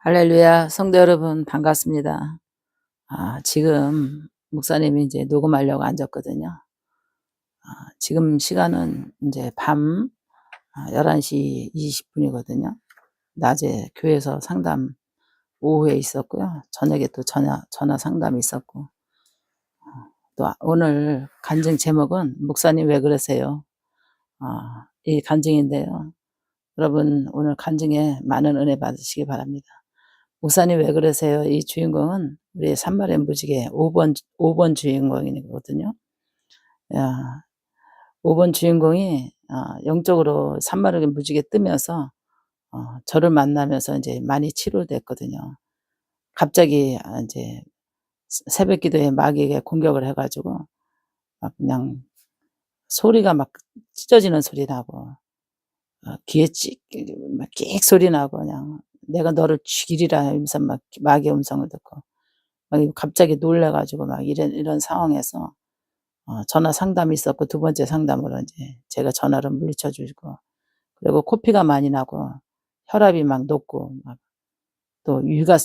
할렐루야, 성도 여러분 반갑습니다. 지금 목사님이 이제 녹음하려고 앉았거든요. 지금 시간은 이제 밤 11시 20분이거든요. 낮에 교회에서 상담 오후에 있었고요. 저녁에 또 전화 상담이 있었고, 또 오늘 간증 제목은 목사님 왜 그러세요? 이 간증인데요. 여러분 오늘 간증에 많은 은혜 받으시기 바랍니다. 목사님 왜 그러세요? 이 주인공은 우리 산마의 무지개 5번 주인공이거든요. 5번 주인공이 영적으로 산마의 무지개 뜨면서 저를 만나면서 이제 많이 치료됐거든요. 갑자기 이제 새벽 기도에 마귀에게 공격을 해가지고 막 그냥 소리가 막 찢어지는 소리 나고 귀에 막 끽 소리 나고 그냥 내가 너를 죽이리라 하면서 막 마귀의 음성을 듣고 막 갑자기 놀래가지고 막 이런 상황에서 전화 상담이 있었고 두 번째 상담으로 이제 제가 전화를 물리쳐 주고 그리고 코피가 많이 나고 혈압이 막 높고 막 또 위가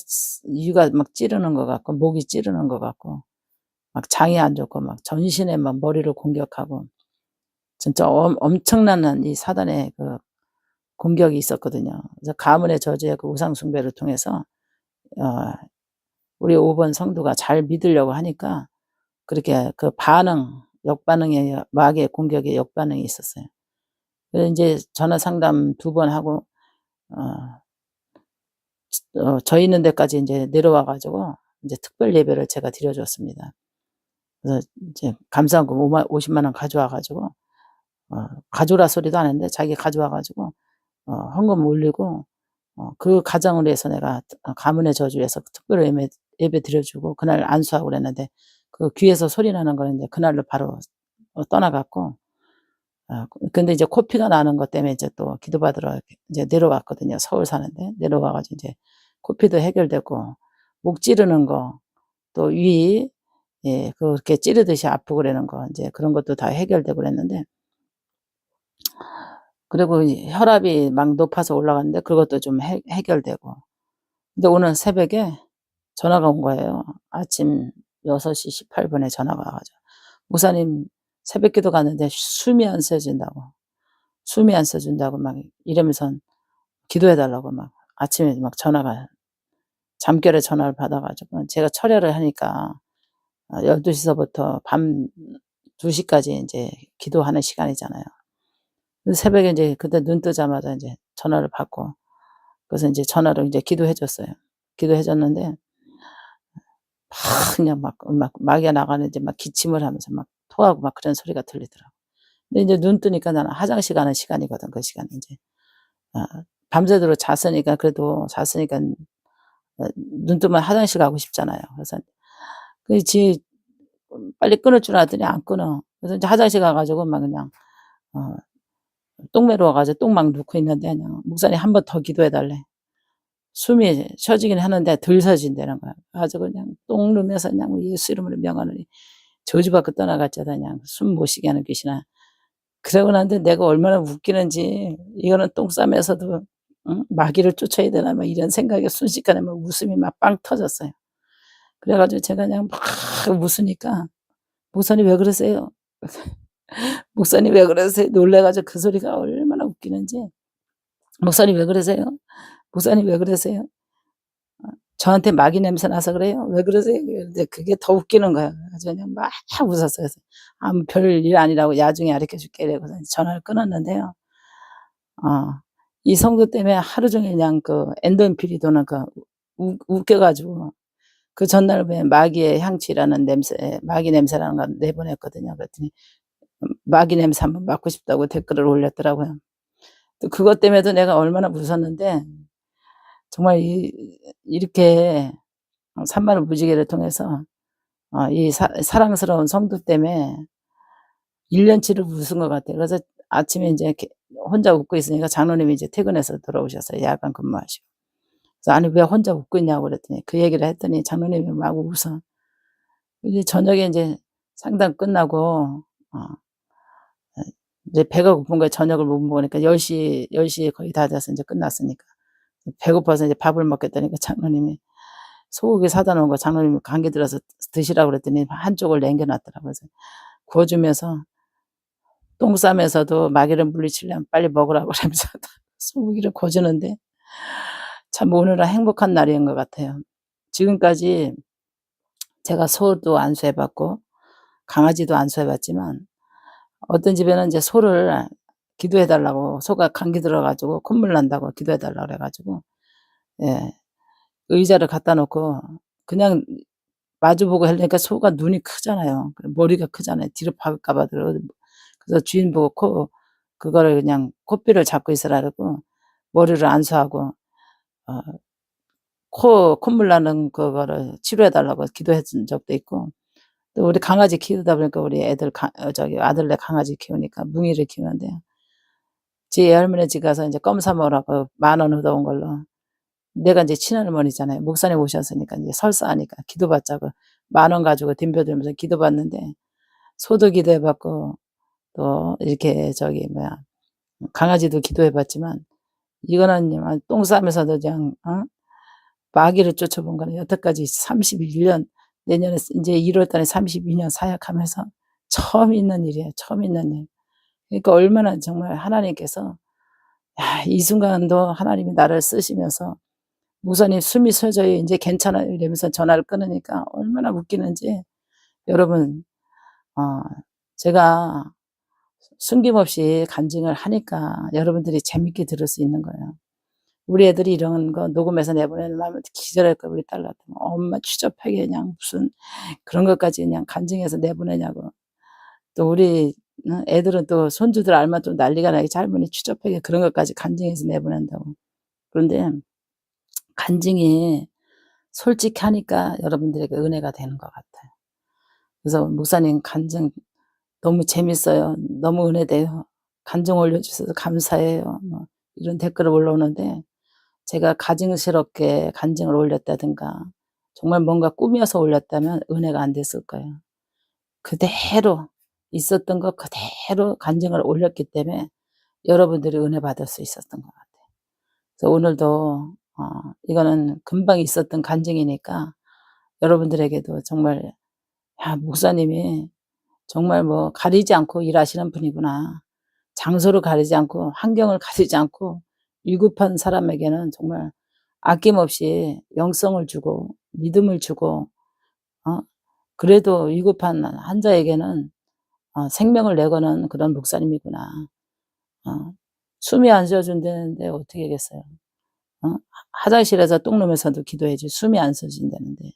막 찌르는 것 같고 목이 찌르는 것 같고 막 장이 안 좋고 막 전신에 막 머리를 공격하고 진짜 엄청난 이 사단의 그 공격이 있었거든요. 그래서 가문의 저주의 그 우상 숭배를 통해서 어 우리 5번 성도가 잘 믿으려고 하니까 그렇게 그 역반응의 마귀의 공격에 역반응이 있었어요. 그래서 이제 전화 상담 2번 하고 저 있는 데까지 이제 내려와 가지고 이제 특별 예배를 제가 드려 줬습니다. 그래서 이제 감사한금 50만 원 가져와 가지고 가져오라 소리도 안 했는데 자기 가져와 가지고 헌금 올리고 그 가정을 위해서 내가 가문의 저주에서 특별 예배 드려 주고 그날 안수하고 그랬는데 그 귀에서 소리 나는 거는 이제 그날로 바로 떠나 갔고 근데 이제 코피가 나는 것 때문에 이제 또 기도받으러 이제 내려왔거든요. 서울 사는데 내려와 가지고 이제 코피도 해결되고 목 찌르는 거 또 위 그렇게 찌르듯이 아프고 그러는 거 인제 그런 것도 다 해결되고 그랬는데 그리고 혈압이 막 높아서 올라갔는데 그것도 좀 해결되고 근데 오늘 새벽에 전화가 온 거예요. 아침 6시 18분에 전화가 와 가지고 "목사님 새벽 기도 갔는데 숨이 안 쉬어진다고 막 이러면서 기도해 달라고 막 아침에 막 전화가 잠결에 전화를 받아 가지고 제가 철야를 하니까 12시 서부터 밤 2시 까지 인제 기도하는 시간이잖아요. 그래서 새벽에 인제 그때 눈 뜨자마자 인제 전화를 받고 그래서 인제 전화로 인제 기도해 줬어요. 기도해 줬는데 그냥 막 마귀가 나가는지 막 기침을 하면서 막 토하고 막 그런 소리가 들리더라고요. 근데 인제 눈 뜨니까 나는 화장실 가는 시간이거든 그 시간이 인제. 어 밤새도록 잤으니깐 눈 뜨면 화장실 가고 싶잖아요. 그래서 그 빨리 끊을 줄 알았더니 안 끊어. 그래서 인제 화장실 가 가지고 막 그냥 어 똥 매러 와 가지고 똥 막 누고 있는데 그냥 "목사님 한 번 더 기도해 달래." 숨이 쉬어지긴 하는데 덜 쉬어진다는 거야. 그래 가지고 그냥 똥 누면서 그냥 "예수 이름으로 명하노니 저주받고 떠나갈지어다." 그냥 숨 못 쉬게 하는 귀신아. 그러고 난데 내가 얼마나 웃기는지 이거는 똥 싸면서도 '응? 마귀를 쫓아야 되나.' 막 이런 생각에 순식간에 막 웃음이 막 빵 터졌어요. 그래 가지고 제가 그냥 막 웃으니까 "목사님 왜 그러세요?" "목사님 왜 그러세요?" 놀라 가지고 그 소리가 얼마나 웃기는지 "목사님 왜 그러세요? 목사님 왜 그러세요? 저한테 마귀 냄새 나서 그래요? 왜 그러세요?" 그런데 그게 더 웃기는 거야. 그래서 그냥 막 웃었어요. 그래서 "아무 별일 아니라고 야중에 가르쳐 줄게." 이러고서 전화를 끊었는데요. 어 이 성도 때문에 하루 종일 그냥 그 엔도르핀이 도는 그 웃겨 가지고 그 전날 왜 마귀의 향취라는 냄새 마귀 냄새라는 걸 내보냈거든요. 그랬더니 마귀 냄새 한번 맡고 싶다고 댓글을 올렸더라고요. 또 그것 때문에도 내가 얼마나 웃었는데 정말 이렇게 산마를 무지개를 통해서 이 사랑스러운 성도 때문에 1 년치를 웃은 것 같아요. 그래서 아침에 인제 이렇게 혼자 웃고 있으니까 장로님이 이제 퇴근해서 들어오셨어요, 야간 근무하시고. 그래서 "아니 왜 혼자 웃고 있냐."고 그랬더니 그 얘기를 했더니 장로님이 막 웃어. 이제 저녁에 인제 상담 끝나고 어 이제 배가 고픈 거예요. 저녁을 못 먹으니까 10시 거의 다 돼서 인제 끝났으니까. 배고파서 이제 밥을 먹겠다니까 장로님이 소고기 사다 놓은 거 장로님이 감기 들어서 드시라고 그랬더니 한쪽을 남겨 놨더라고요. 그래서 구워 주면서 똥 싸면서도 마귀를 물리치려면 빨리 먹으라고 그러면서 소고기를 구워 주는데 참 오늘은 행복한 날인 것 같아요. 지금까지 제가 소도 안수해 봤고 강아지도 안수해 봤지만 어떤 집에는 이제 소를 기도해 달라고, 소가 감기 들어 가지고 콧물 난다고 기도해 달라고 그래 가지고 예 의자를 갖다 놓고 그냥 마주 보고 하려니까 소가 눈이 크잖아요. 머리가 크잖아요. 뒤로 박을까 봐. 그래서 주인 보고 그거를 그냥 코뼈를 잡고 있으라 그러고 머리를 안수하고 어 콧물 나는 그거를 치료해 달라고 기도해 준 적도 있고, 또 우리 강아지 키우다 보니까 우리 애들 저기 아들네 강아지 키우니까 뭉이를 키우는데요. 지 할머니 집 가서 인제 껌 사 먹으라고 10,000원 얻어온 걸로 내가 인제 친할머니잖아요. 목사님 오셨으니까 이제 설사하니까 기도 받자고 10,000원 가지고 덤벼들면서 기도 받는데 소도 기도해 받고 또 이렇게 저기 뭐야 강아지도 기도해 봤지만 이거는 똥 싸면서도 그냥 마귀를 쫓아본 거는 여태까지 31년, 내년에 인제 1월 달에 32년 사역하면서 처음 있는 일이에요. 처음 있는 일. 그러니까 얼마나 정말 하나님께서 야 이 순간도 하나님이 나를 쓰시면서 목사님 숨이 쉬어져요. 인제 괜찮아요. 이러면서 전화를 끊으니까 얼마나 웃기는지 여러분 제가 숨김없이 간증을 하니까 여러분들이 재밌게 들을 수 있는 거예요. 우리 애들이 이런 거 녹음해서 내보내면 기절할 거예요. 우리 딸한테 엄마 취접하게 그냥 무슨 그런 것까지 그냥 간증해서 내보내냐고. 또 우리 애들은 또 손주들 알면 또 난리가 나게 할머니 취접하게 그런 것까지 간증해서 내보낸다고. 그런데 간증이 솔직히 하니까 여러분들에게 은혜가 되는 것 같아요. 그래서 목사님 간증 너무 재밌어요. 너무 은혜돼요. 간증 올려주셔서 감사해요. 뭐 이런 댓글을 올라오는데 제가 가증스럽게 간증을 올렸다든가 정말 뭔가 꾸며서 올렸다면 은혜가 안 됐을 거예요. 그대로 있었던 것 그대로 간증을 올렸기 때문에 여러분들이 은혜 받을 수 있었던 것 같아요. 그래서 오늘도 이거는 금방 있었던 간증이니까 여러분들에게도 정말 '야 목사님이 정말 뭐 가리지 않고 일하시는 분이구나. 장소를 가리지 않고 환경을 가리지 않고 위급한 사람에게는 정말 아낌없이 영성을 주고 믿음을 주고 어 그래도 위급한 환자에게는 생명을 내거는 그런 목사님이구나. 어 숨이 안 쉬어진다는데 어떻게 하겠어요. 화장실에서 똥 누면서도 기도해야지 숨이 안 쉬어진다는데.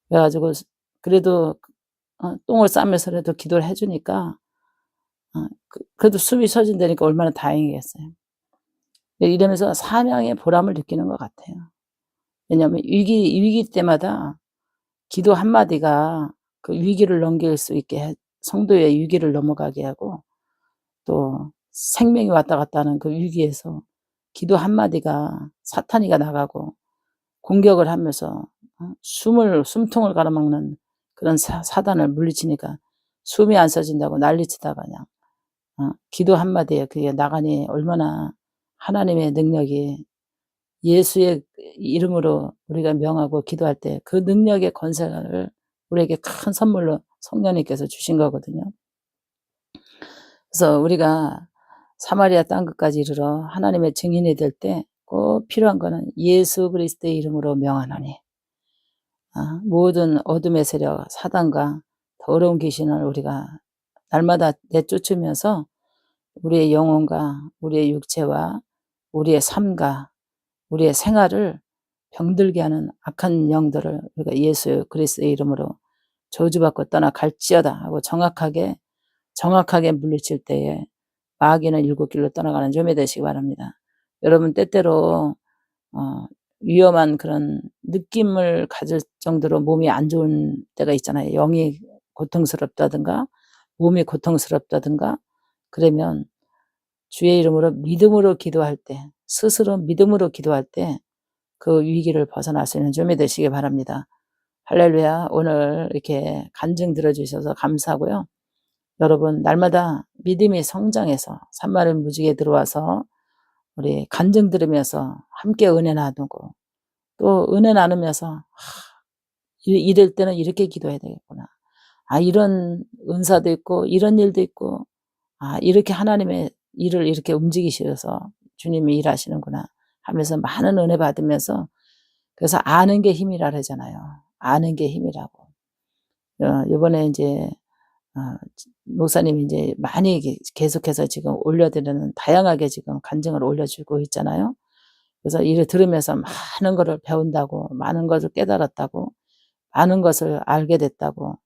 그래 가지고 그래도 똥을 싸면서라도 기도를 해 주니까 그래도 숨이 쉬어진다니까 얼마나 다행이겠어요. 이러면서 사명의 보람을 느끼는 것 같아요. 왜냐하면 위기 때마다 기도 한마디가 그 위기를 넘길 수 있게 성도의 위기를 넘어가게 하고, 또 생명이 왔다 갔다 하는 그 위기에서 기도 한마디가 사탄이가 나가고 공격을 하면서 숨통을 가로막는 그런 사단을 물리치니까 숨이 안 쉬어진다고 난리치다가 그냥 기도 한마디에 그게 나가니 얼마나 하나님의 능력이, 예수의 이름으로 우리가 명하고 기도할 때 그 능력의 권세를 우리에게 큰 선물로 성령님께서 주신 거거든요. 그래서 우리가 사마리아 땅 끝까지 이르러 하나님의 증인이 될 때 꼭 필요한 거는 예수 그리스도의 이름으로 명하노니 모든 어둠의 세력 사단과 더러운 귀신을 우리가 날마다 내쫓으면서 우리의 영혼과 우리의 육체와 우리의 삶과 우리의 생활을 병들게 하는 악한 영들을 우리가 예수 그리스도의 이름으로 저주받고 떠나갈지어다 하고 정확하게 물리칠 때에 마귀는 일곱 길로 떠나가는 좀이 되시기 바랍니다. 여러분 때때로 위험한 그런 느낌을 가질 정도로 몸이 안 좋은 때가 있잖아요. 영이 고통스럽다든가 몸이 고통스럽다든가 그러면 주의 이름으로 믿음으로 기도할 때, 스스로 믿음으로 기도할 때 그 위기를 벗어날 수 있는 좀이 되시기 바랍니다. 할렐루야. 오늘 이렇게 간증 들어주셔서 감사하고요. 여러분 날마다 믿음이 성장해서 산마른 무지개 들어와서 우리 간증 들으면서 함께 은혜 나누고 또 은혜 나누면서 이럴 때는 이렇게 기도해야 되겠구나. 이런 은사도 있고 이런 일도 있고 이렇게 하나님의 일을 이렇게 움직이셔서 주님이 일하시는구나 하면서 많은 은혜 받으면서 그래서 아는 게 힘이라 그러잖아요. 아는 게 힘이라고. 이번에 이제 목사님이 이제 많이 계속해서 지금 올려드리는 다양하게 지금 간증을 올려주고 있잖아요. 그래서 이를 들으면서 많은 것을 배운다고, 많은 것을 깨달았다고, 많은 것을 알게 됐다고,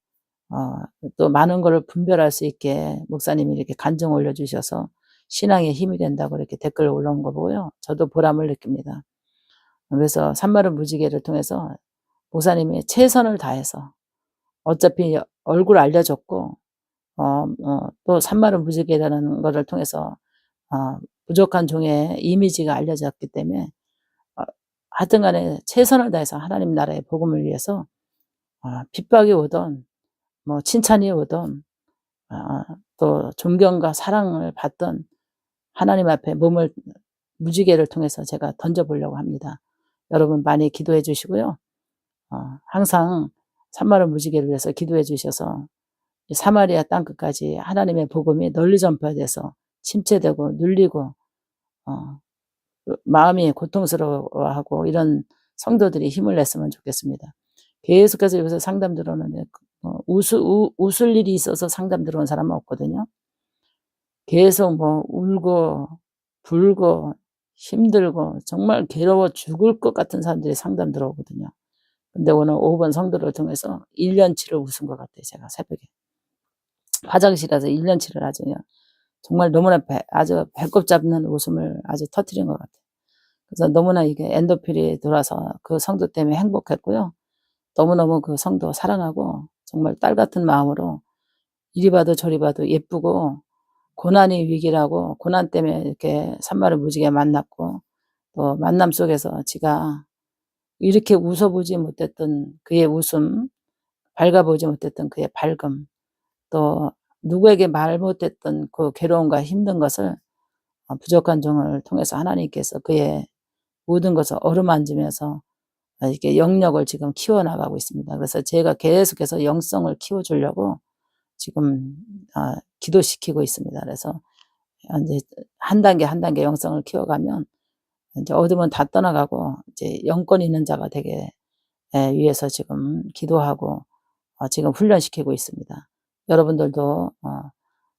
또 많은 것을 분별할 수 있게 목사님이 이렇게 간증 올려주셔서 신앙에 힘이 된다고 이렇게 댓글 올라온 거 보고요. 저도 보람을 느낍니다. 그래서 산마른 무지개를 통해서 목사님이 최선을 다해서 어차피 얼굴 알려줬고, 또 산마른 무지개라는 것을 통해서 부족한 종의 이미지가 알려졌기 때문에 하여튼 간에 최선을 다해서 하나님 나라의 복음을 위해서 핍박이 오던 뭐 칭찬이 오던 또 존경과 사랑을 받던 하나님 앞에 몸을 무지개를 통해서 제가 던져보려고 합니다. 여러분 많이 기도해 주시고요. 항상 산마른 무지개를 위해서 기도해 주셔서 사마리아 땅끝까지 하나님의 복음이 널리 전파돼서 침체되고 눌리고 마음이 고통스러워하고 이런 성도들이 힘을 냈으면 좋겠습니다. 계속해서 여기서 상담 들어오는데 웃을 일이 있어서 상담 들어온 사람은 없거든요. 계속 뭐 울고 불고 힘들고 정말 괴로워 죽을 것 같은 사람들이 상담 들어오거든요. 근데 오늘 5번 성도를 통해서 1년치를 웃은 것 같아요. 제가 새벽에 화장실에서 1년치를 아주 정말 너무나 아주 배꼽 잡는 웃음을 아주 터뜨린 것 같아요. 그래서 너무나 이게 엔도필이 돌아서 그 성도 때문에 행복했고요. 너무너무 그 성도 사랑하고 정말 딸 같은 마음으로 이리 봐도 저리 봐도 예쁘고 고난이 위기라고 고난 때문에 이렇게 산마를 무지개 만났고 또 만남 속에서 지가 이렇게 웃어보지 못했던 그의 웃음, 밝아보지 못했던 그의 밝음, 또 누구에게 말 못했던 그 괴로움과 힘든 것을 부족한 종을 통해서 하나님께서 그의 모든 것을 어루만지면서 이렇게 영역을 지금 키워나가고 있습니다. 그래서 제가 계속해서 영성을 키워주려고 지금 기도시키고 있습니다. 그래서 이제 한 단계 한 단계 영성을 키워가면 이제 어둠은 다 떠나가고 이제 영권 있는 자가 되게 위해서 지금 기도하고 지금 훈련시키고 있습니다. 여러분들도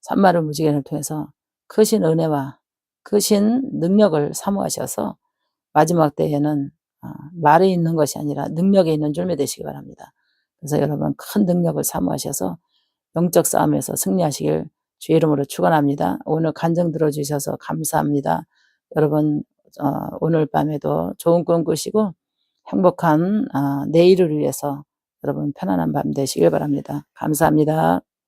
산마를 무지개를 통해서 크신 은혜와 크신 능력을 사모하셔서 마지막 때에는 말에 있는 것이 아니라 능력에 있는 줄매 되시기 바랍니다. 그래서 여러분 큰 능력을 사모하셔서 영적 싸움에서 승리하시길 주의 이름으로 축원합니다. 오늘 간증 들어주셔서 감사합니다. 여러분 오늘 밤에도 좋은 꿈 꾸시고 행복한 내일을 위해서 여러분 편안한 밤 되시길 바랍니다. 감사합니다.